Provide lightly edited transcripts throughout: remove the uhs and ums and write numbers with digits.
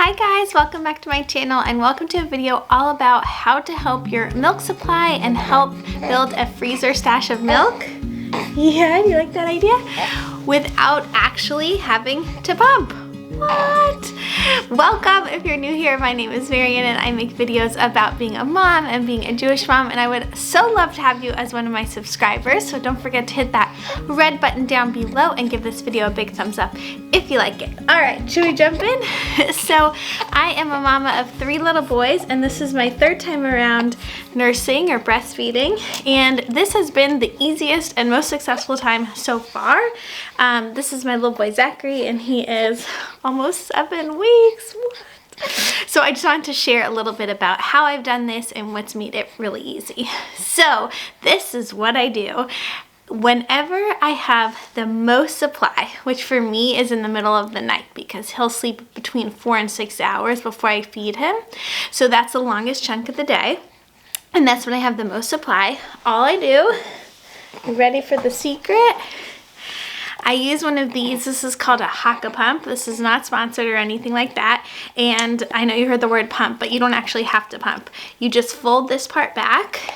Hi guys, welcome back to my channel and welcome to a video all about how to help your milk supply and help build a freezer stash of milk. Yeah, you like that idea? Without actually having to pump. What? Welcome. If you're new here, my name is Marian and I make videos about being a mom and being a Jewish mom, and I would so love to have you as one of my subscribers, so don't forget to hit that red button down below and give this video a big thumbs up if you like it. Alright, should we jump in? So I am a mama of 3 little boys and this is my 3rd time around nursing or breastfeeding, and this has been the easiest and most successful time so far. This is my little boy Zachary and he is almost 7 weeks. So I just wanted to share a little bit about how I've done this and what's made it really easy. So this is what I do. Whenever I have the most supply, which for me is in the middle of the night because he'll sleep between 4 and 6 hours before I feed him. So that's the longest chunk of the day. And that's when I have the most supply. All I do, you ready for the secret? I use one of these. This is called a Haakaa Pump. This is not sponsored or anything like that. And I know you heard the word pump, but you don't actually have to pump. You just fold this part back,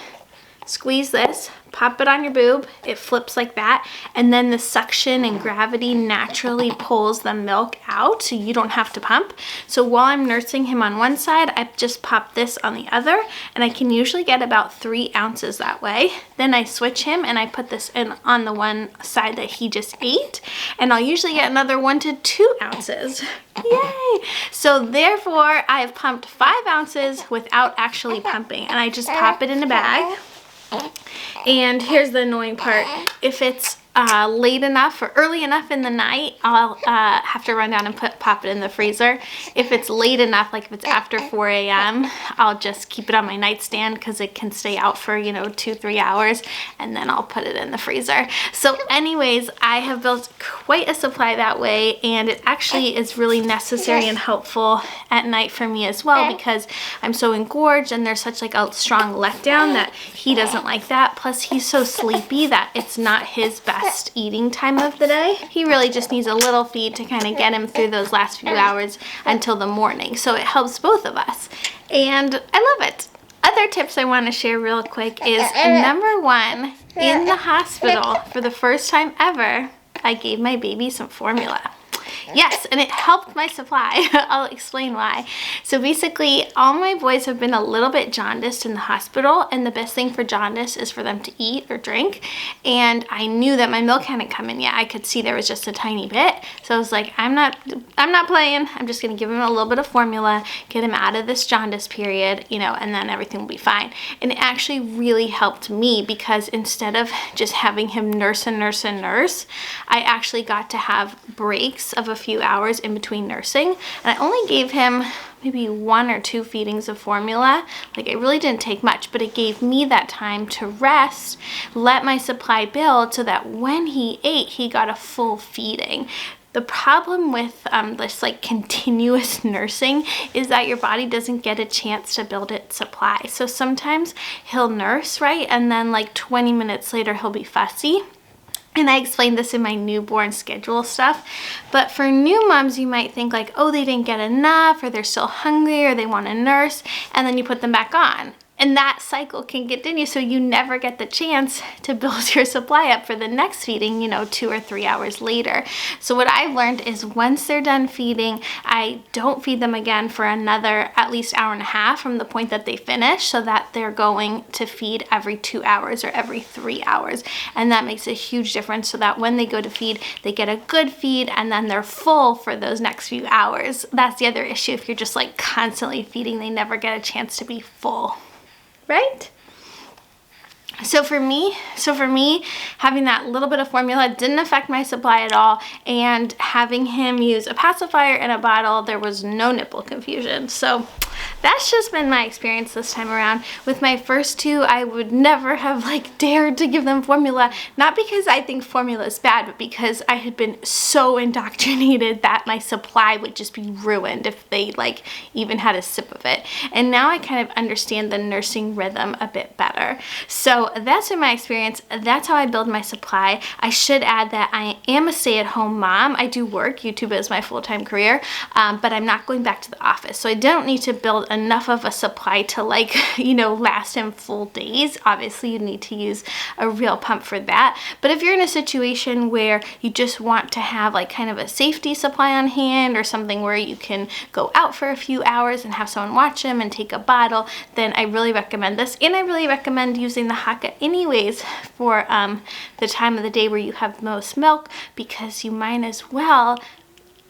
squeeze this, pop it on your boob, it flips like that, and then the suction and gravity naturally pulls the milk out so you don't have to pump. So while I'm nursing him on one side, I just pop this on the other, and I can usually get about 3 ounces that way. Then I switch him and I put this in on the one side that he just ate, and I'll usually get another 1 to 2 ounces. Yay! So therefore, I've pumped 5 ounces without actually pumping, and I just pop it in a bag. And here's the annoying part. If it's late enough or early enough in the night, I'll have to run down and pop it in the freezer. If it's late enough, like if it's after 4 a.m., I'll just keep it on my nightstand because it can stay out for, 2-3 hours, and then I'll put it in the freezer. So anyways, I have built quite a supply that way, and it actually is really necessary and helpful at night for me as well because I'm so engorged and there's such like a strong letdown that he doesn't like that. Plus he's so sleepy that it's not his best eating time of the day. He really just needs a little feed to kind of get him through those last few hours until the morning. So it helps both of us. And I love it. Other tips I want to share real quick is number 1, in the hospital for the first time ever, I gave my baby some formula. Yes, and it helped my supply. I'll explain why. So basically, all my boys have been a little bit jaundiced in the hospital, and the best thing for jaundice is for them to eat or drink. And I knew that my milk hadn't come in yet. I could see there was just a tiny bit. So I was like, I'm not playing. I'm just gonna give him a little bit of formula, get him out of this jaundice period, and then everything will be fine. And it actually really helped me because instead of just having him nurse and nurse and nurse, I actually got to have breaks of a few hours in between nursing, and I only gave him maybe 1 or 2 feedings of formula. Like, it really didn't take much, but it gave me that time to rest, let my supply build so that when he ate, he got a full feeding. The problem with this like continuous nursing is that your body doesn't get a chance to build its supply. So sometimes he'll nurse, right, and then like 20 minutes later he'll be fussy. And I explained this in my newborn schedule stuff. But for new moms, you might think like, oh, they didn't get enough, or they're still hungry, or they want to nurse, and then you put them back on. And that cycle can continue, so you never get the chance to build your supply up for the next feeding, 2 or 3 hours later. So what I've learned is once they're done feeding, I don't feed them again for another at least 1.5 hours from the point that they finish, so that they're going to feed every 2 hours or every 3 hours. And that makes a huge difference so that when they go to feed, they get a good feed and then they're full for those next few hours. That's the other issue. If you're just like constantly feeding, they never get a chance to be full. Right? So for me, having that little bit of formula didn't affect my supply at all, and having him use a pacifier in a bottle, there was no nipple confusion. So that's just been my experience this time around. With my first 2, I would never have like dared to give them formula, not because I think formula is bad, but because I had been so indoctrinated that my supply would just be ruined if they like even had a sip of it. And now I kind of understand the nursing rhythm a bit better. So So that's been my experience. That's how I build my supply. I should add that I am a stay-at-home mom. I do work. YouTube is my full-time career, but I'm not going back to the office. So I don't need to build enough of a supply to, like, you know, last him full days. Obviously, you need to use a real pump for that. But if you're in a situation where you just want to have like kind of a safety supply on hand, or something where you can go out for a few hours and have someone watch them and take a bottle, then I really recommend this. And I really recommend using the Haakaa anyways for the time of the day where you have most milk, because you might as well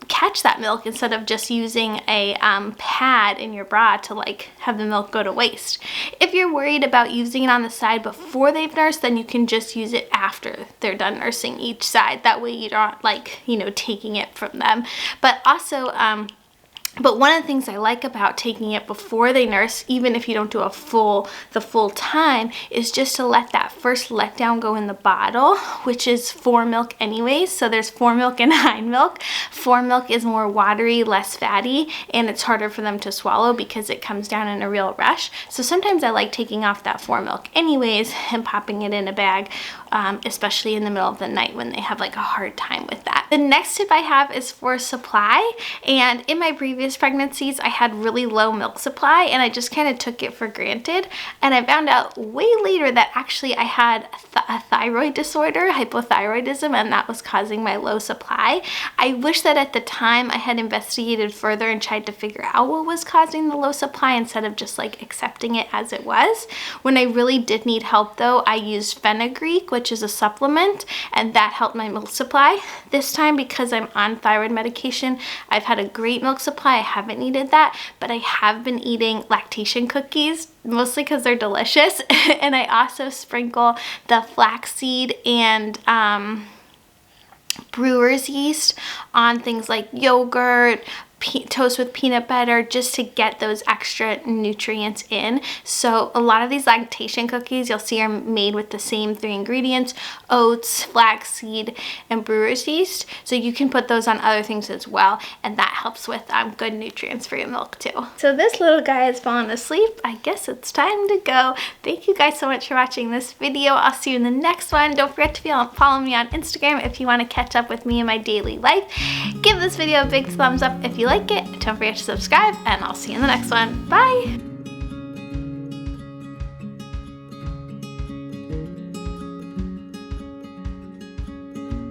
catch that milk instead of just using a pad in your bra to like have the milk go to waste. If you're worried about using it on the side before they've nursed, then you can just use it after they're done nursing each side. That way you don't, like, you know, taking it from them. But also but one of the things I like about taking it before they nurse, even if you don't do the full time, is just to let that first letdown go in the bottle, which is fore milk anyways. So there's fore milk and hind milk. Fore milk is more watery, less fatty, and it's harder for them to swallow because it comes down in a real rush. So sometimes I like taking off that fore milk anyways and popping it in a bag, especially in the middle of the night when they have like a hard time with that. The next tip I have is for supply, and in my previous pregnancies I had really low milk supply and I just kind of took it for granted, and I found out way later that actually I had a thyroid disorder, hypothyroidism, and that was causing my low supply. I wish that at the time I had investigated further and tried to figure out what was causing the low supply instead of just like accepting it as it was. When I really did need help though, I used Fenugreek, which is a supplement, and that helped my milk supply. This time, because I'm on thyroid medication, I've had a great milk supply. I haven't needed that, but I have been eating lactation cookies, mostly because they're delicious. And I also sprinkle the flaxseed and brewer's yeast on things like yogurt, toast with peanut butter, just to get those extra nutrients in. So a lot of these lactation cookies you'll see are made with the same 3 ingredients: oats, flaxseed, and brewer's yeast. So you can put those on other things as well, and that helps with good nutrients for your milk too. So this little guy has fallen asleep. I guess it's time to go. Thank you guys so much for watching this video. I'll see you in the next one. Don't forget to follow me on Instagram if you want to catch up with me in my daily life. Give this video a big thumbs up if you like it. Don't forget to subscribe, and I'll see you in the next one. Bye!